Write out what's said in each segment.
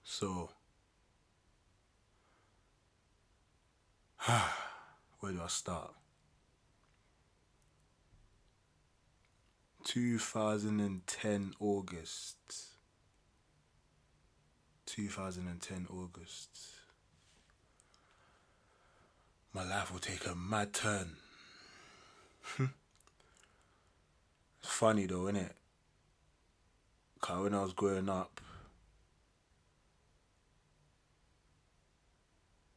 So, where do I start? 2010 August. 2010 August. My life will take a mad turn. It's funny though, innit? Cause when I was growing up,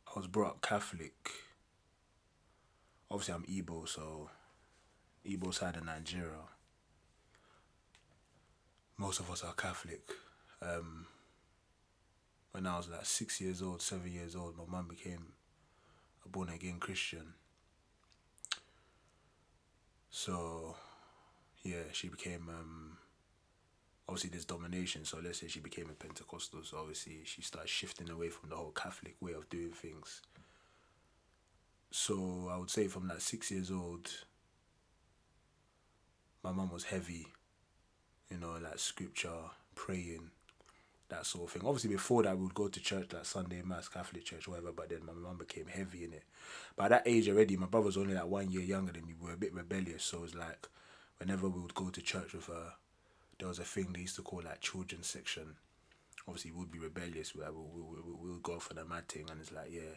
I was brought up Catholic. Obviously, I'm Igbo, so Igbo side of Nigeria. Most of us are Catholic. Um, when I was like 6 years old, 7 years old, my mum became a born again Christian. So, yeah, she became obviously there's domination, so let's say she became a Pentecostal, so obviously she started shifting away from the whole Catholic way of doing things. So I would say from like 6 years old, my mum was heavy, like scripture, praying, that sort of thing. Obviously before that we would go to church, like Sunday mass, Catholic church, whatever, but then my mum became heavy in it. But at that age already, my brother was only like 1 year younger than me. We were a bit rebellious, so it was like whenever we would go to church with her, there was a thing they used to call like children's section. Obviously we would be rebellious. We would go for the mad thing, and it's like, yeah,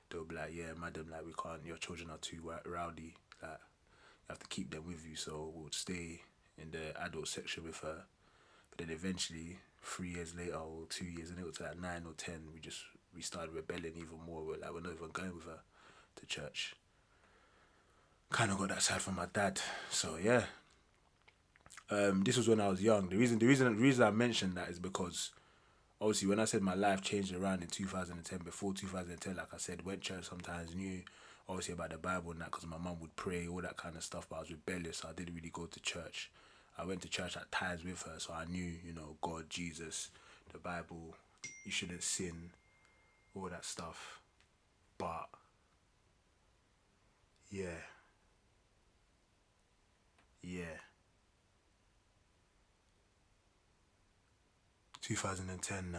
they'll be like, yeah, madam, like we can't. Your children are too rowdy. Like you have to keep them with you. So we would stay in the adult section with her. But then eventually, 3 years later or 2 years, and it was like 9 or 10, we started rebelling even more. We're like, we're not even going with her to church. Kind of got that side from my dad. So yeah, this was when I was young. The reason I mentioned that is because obviously when I said my life changed around in 2010, before 2010, like I said, went church sometimes, knew obviously about the Bible and that because my mum would pray, all that kind of stuff, but I was rebellious, so I didn't really go to church. I went to church at times with her, so I knew, God, Jesus, the Bible, you shouldn't sin, all that stuff. But yeah, yeah, 2010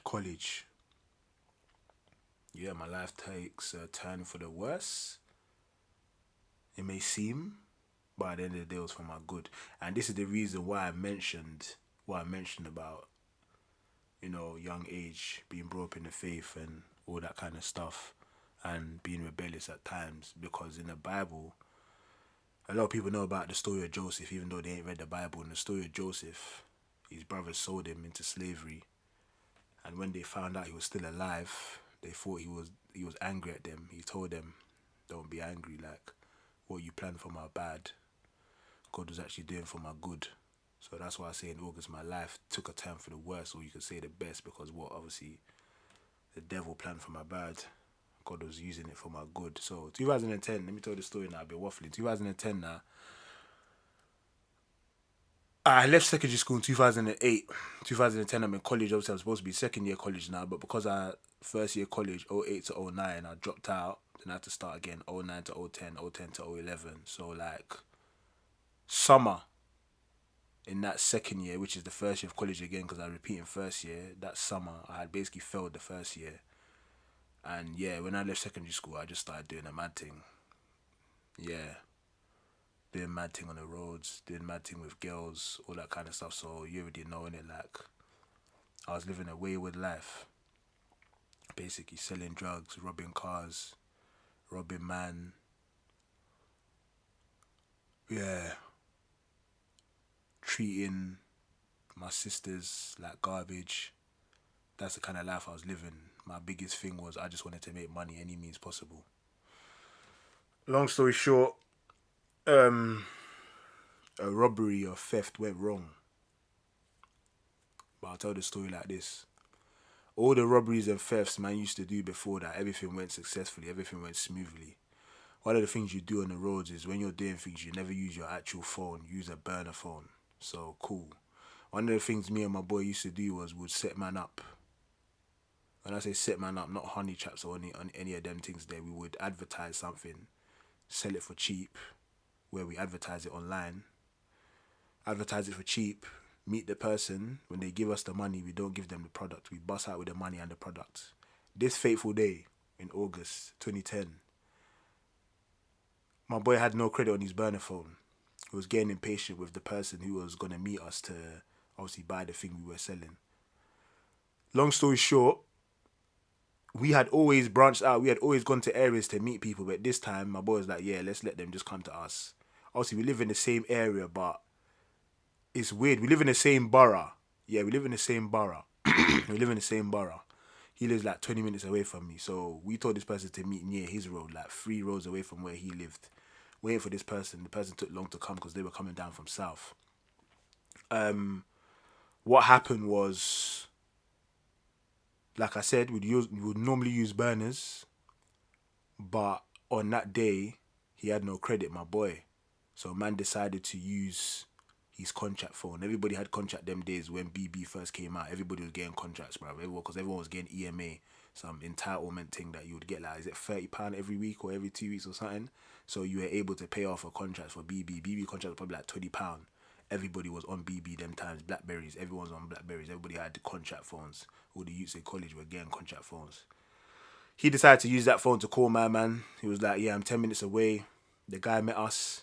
college. Yeah, my life takes a turn for the worse. It may seem, but at the end of the day, it was for my good. And this is the reason why I mentioned what I mentioned about, young age, being brought up in the faith and all that kind of stuff, and being rebellious at times. Because in the Bible, a lot of people know about the story of Joseph, even though they ain't read the Bible. In the story of Joseph, his brothers sold him into slavery, and when they found out he was still alive, they thought he was angry at them. He told them, "Don't be angry. Like what you planned for my bad, God was actually doing for my good." So that's why I say in August my life took a turn for the worse, or you could say the best, because what obviously the devil planned for my bad, God was using it for my good. So 2010, let me tell you the story now. I've been waffling. 2010 now. I left secondary school in 2008. 2010, I'm in college. Obviously, I'm supposed to be second year college now, but because I first year college, '08 to '09, I dropped out. Then I had to start again, '09 to '10, '10 to '11. So, like, summer in that second year, which is the first year of college again, because I repeat in first year, that summer, I had basically failed the first year. And yeah, when I left secondary school, I just started doing a mad thing. Yeah, doing mad thing on the roads, doing mad thing with girls, all that kind of stuff. So you already know it. Like I was living a wayward life, basically selling drugs, robbing cars, robbing man. Yeah, treating my sisters like garbage. That's the kind of life I was living. My biggest thing was I just wanted to make money any means possible. Long story short, um, a robbery or theft went wrong. But I'll tell the story like this. All the robberies and thefts man used to do before that, everything went successfully, everything went smoothly. One of the things you do on the roads is when you're doing things, you never use your actual phone, use a burner phone. So cool. One of the things me and my boy used to do was would set man up. When I say set man up, not honey traps or any of them things there, we would advertise something, sell it for cheap, where we advertise it online, advertise it for cheap, meet the person. When they give us the money, we don't give them the product. We bust out with the money and the product. This fateful day in August 2010, my boy had no credit on his burner phone. He was getting impatient with the person who was going to meet us to obviously buy the thing we were selling. Long story short, we had always branched out. We had always gone to areas to meet people. But this time, my boy was like, yeah, let's let them just come to us. Obviously, we live in the same area, but it's weird. We live in the same borough. Yeah, we live in the same borough. We live in the same borough. He lives like 20 minutes away from me. So we told this person to meet near his road, like 3 roads away from where he lived. Waiting for this person. The person took long to come because they were coming down from south. What happened was, like I said, we would normally use burners, but on that day he had no credit, my boy. So man decided to use his contract phone. Everybody had contract them days when BB first came out. Everybody was getting contracts, bro. Because everyone was getting EMA, some entitlement thing that you would get, like, is it £30 every week or every 2 weeks or something? So you were able to pay off a contract for BB. BB contract was probably like £20. Everybody was on BB them times. Blackberries, everyone's on Blackberries. Everybody had the contract phones. All the youths in college were getting contract phones. He decided to use that phone to call my man. He was like, yeah, I'm 10 minutes away. The guy met us.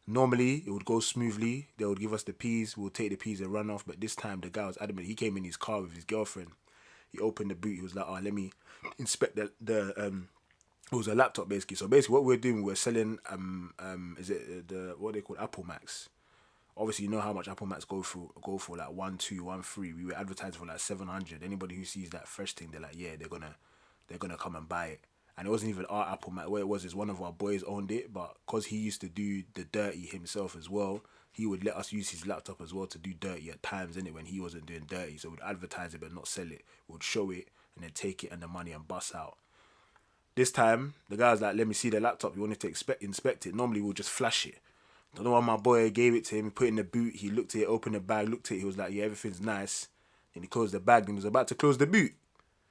Normally, it would go smoothly. They would give us the peas. We'll take the peas and run off. But this time, the guy was adamant. He came in his car with his girlfriend. He opened the boot. He was like, oh, let me inspect the it was a laptop, basically. So basically what we're doing, we're selling, is it what they call Apple Macs. Obviously, you know how much Apple Macs go for, like 1, 2, 1, 3. We were advertising for like 700. Anybody who sees that fresh thing, they're like, yeah, they're gonna come and buy it. And it wasn't even our Apple Mac. What it was is one of our boys owned it, but because he used to do the dirty himself as well, he would let us use his laptop as well to do dirty at times, innit, when he wasn't doing dirty. So we'd advertise it but not sell it. We'd show it and then take it and the money and bust out. This time, the guy was like, let me see the laptop. He wanted to inspect it. Normally, we'll just flash it. Don't know why my boy gave it to him. He put it in the boot. He looked at it, opened the bag, looked at it. He was like, yeah, everything's nice. Then he closed the bag and he was about to close the boot.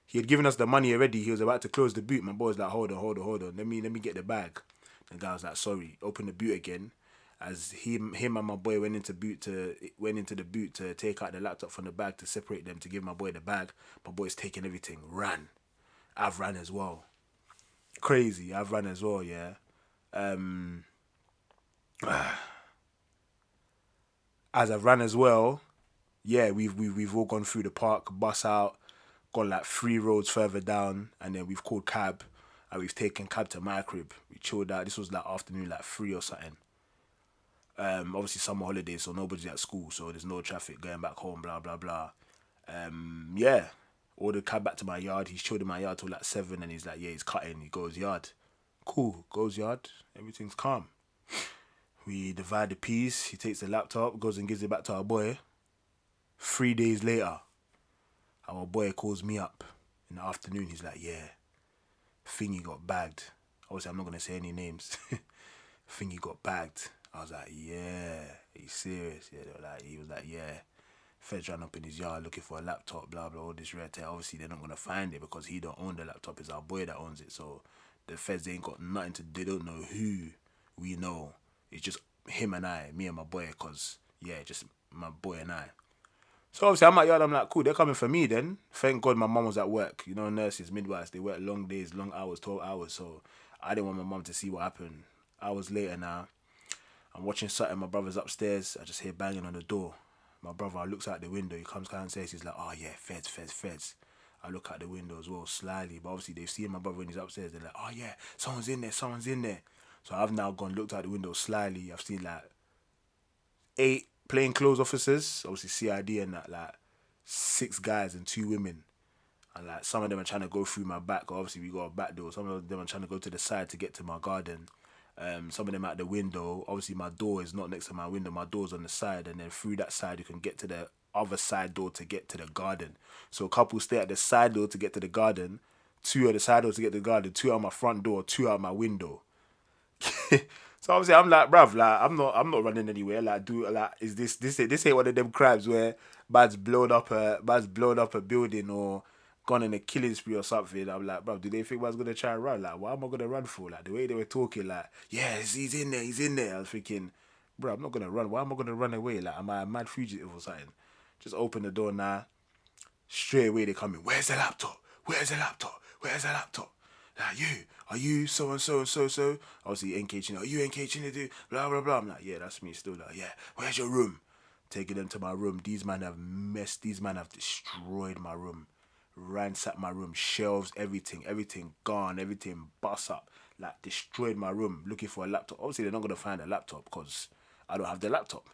He had given us the money already. He was about to close the boot. My boy was like, hold on. Let me get the bag. The guy was like, sorry. Open the boot again. As him and my boy went into the boot to take out the laptop from the bag to separate them to give my boy the bag. My boy's taking everything. Ran. I've ran as well. Crazy. I've ran as well. Yeah. As I've ran as well. Yeah, we've all gone through the park, bus out. Gone like 3 roads further down, and then we've called cab, and we've taken cab to my crib. We chilled out. This was like afternoon, like 3 or something. Obviously summer holidays, so nobody's at school, so there's no traffic going back home. Blah blah blah. Yeah, ordered cab back to my yard. He's chilled in my yard till like 7, and he's like, yeah, he's cutting. He goes yard. Cool, goes yard. Everything's calm. We divide the peas. He takes the laptop, goes and gives it back to our boy. 3 days later, our boy calls me up in the afternoon. He's like, yeah, Thingy got bagged. Obviously, I'm not going to say any names. Thingy got bagged. I was like, yeah, are you serious? Yeah, he was like, yeah. Feds ran up in his yard looking for a laptop, blah, blah, all this red tape. Obviously, they're not going to find it because he don't own the laptop. It's our boy that owns it. So the feds, they ain't got nothing to, they don't know who we know. It's just him and I, me and my boy, because, yeah, just my boy and I. So obviously I'm at yard, I'm like, cool, they're coming for me then. Thank God my mum was at work. You know, nurses, midwives, they work long days, long hours, 12 hours. So I didn't want my mum to see what happened. Hours later now, I'm watching something, my brother's upstairs. I just hear banging on the door. My brother looks out the window, he comes down and says, he's like, oh yeah, feds. I look out the window as well, slyly. But obviously they've seen my brother when he's upstairs. They're like, oh yeah, someone's in there. So I've now looked out the window slyly. I've seen like 8 plainclothes officers, obviously CID and that, like 6 guys and 2 women. And like some of them are trying to go through my back. Obviously we got a back door. Some of them are trying to go to the side to get to my garden. Some of them at the window. Obviously my door is not next to my window. My door's on the side, and then through that side you can get to the other side door to get to the garden. So a couple stay at the side door to get to the garden, 2 at the side door to get to the garden, 2 out my front door, 2 out my window. So obviously I'm like, bruv, like I'm not running anywhere. Like, is this ain't one of them crimes where man's blown up a building or gone on a killing spree or something. I'm like, bruv, do they think man's gonna try and run? Like, what am I gonna run for? Like the way they were talking, like, yeah, he's in there. I was thinking, bro, I'm not gonna run. Why am I gonna run away? Like, am I a mad fugitive or something? Just open the door now. Straight away they come in. Where's the laptop? Where's the laptop? Where's the laptop? Like, are you so and so and so so? Obviously NK Chinny, are you NK Chinny dude? Blah blah blah. I'm like, yeah, that's me still. Like, yeah, where's your room? Taking them to my room. These men have destroyed my room. Ransacked my room, shelves, everything gone, everything bust up. Like, destroyed my room looking for a laptop. Obviously they're not gonna find a laptop because I don't have the laptop.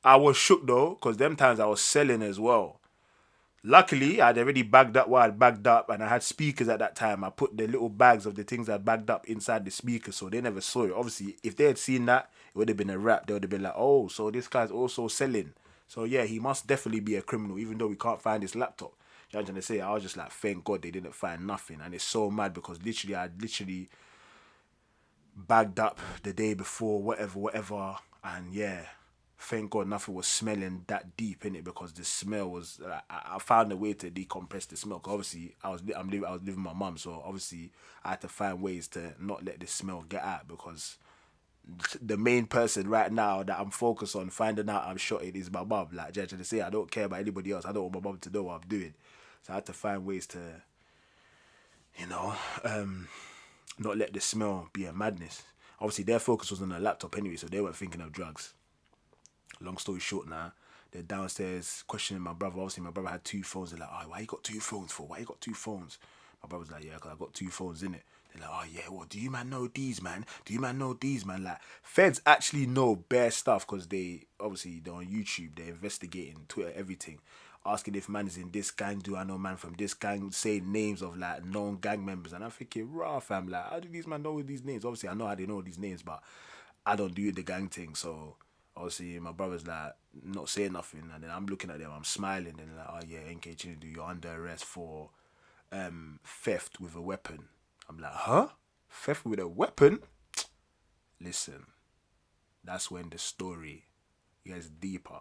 I was shook though, because them times I was selling as well. Luckily, I'd already bagged up what I'd bagged up, and I had speakers at that time. I put the little bags of the things I bagged up inside the speakers, so they never saw it. Obviously, if they had seen that, it would have been a wrap. They would have been like, "Oh, so this guy's also selling. So yeah, he must definitely be a criminal, even though we can't find his laptop." You know what I'm trying to say? I was just like, thank God they didn't find nothing, and it's so mad because I bagged up the day before, whatever, and yeah, thank God nothing was smelling that deep in it because the smell was. I found a way to decompress the smell. 'Cause obviously, I was living with my mum, so obviously I had to find ways to not let the smell get out because the main person right now that I'm focused on finding out I'm shotted is my mum. Like, just to say, I don't care about anybody else. I don't want my mum to know what I'm doing, so I had to find ways to, you know, not let the smell be a madness. Obviously, their focus was on the laptop anyway, so they weren't thinking of drugs. Long story short now, they're downstairs questioning my brother. Obviously, my brother had two phones. They're like, oh, why you got two phones for? Why you got two phones? My brother's like, yeah, because I got two phones in it. They're like, oh, yeah, well, do you man know these, man? Do you man know these, man? Like, feds actually know bare stuff because they're on YouTube. They're investigating Twitter, everything. Asking if man is in this gang, do I know man from this gang, saying names of like known gang members. And I'm thinking, raw fam, like, how do these man know these names? Obviously, I know how they know these names, but I don't do the gang thing. So obviously, my brother's like not saying nothing, and then I'm looking at them, I'm smiling, and like, oh yeah, NK Chinadu, you're under arrest for theft with a weapon. I'm like, huh? Theft with a weapon? Listen, that's when the story gets deeper.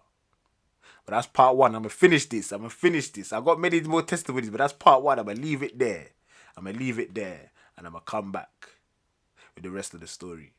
But that's part one. I'm gonna finish this. I got many more testimonies, but that's part one. I'm gonna leave it there. And I'm gonna come back with the rest of the story.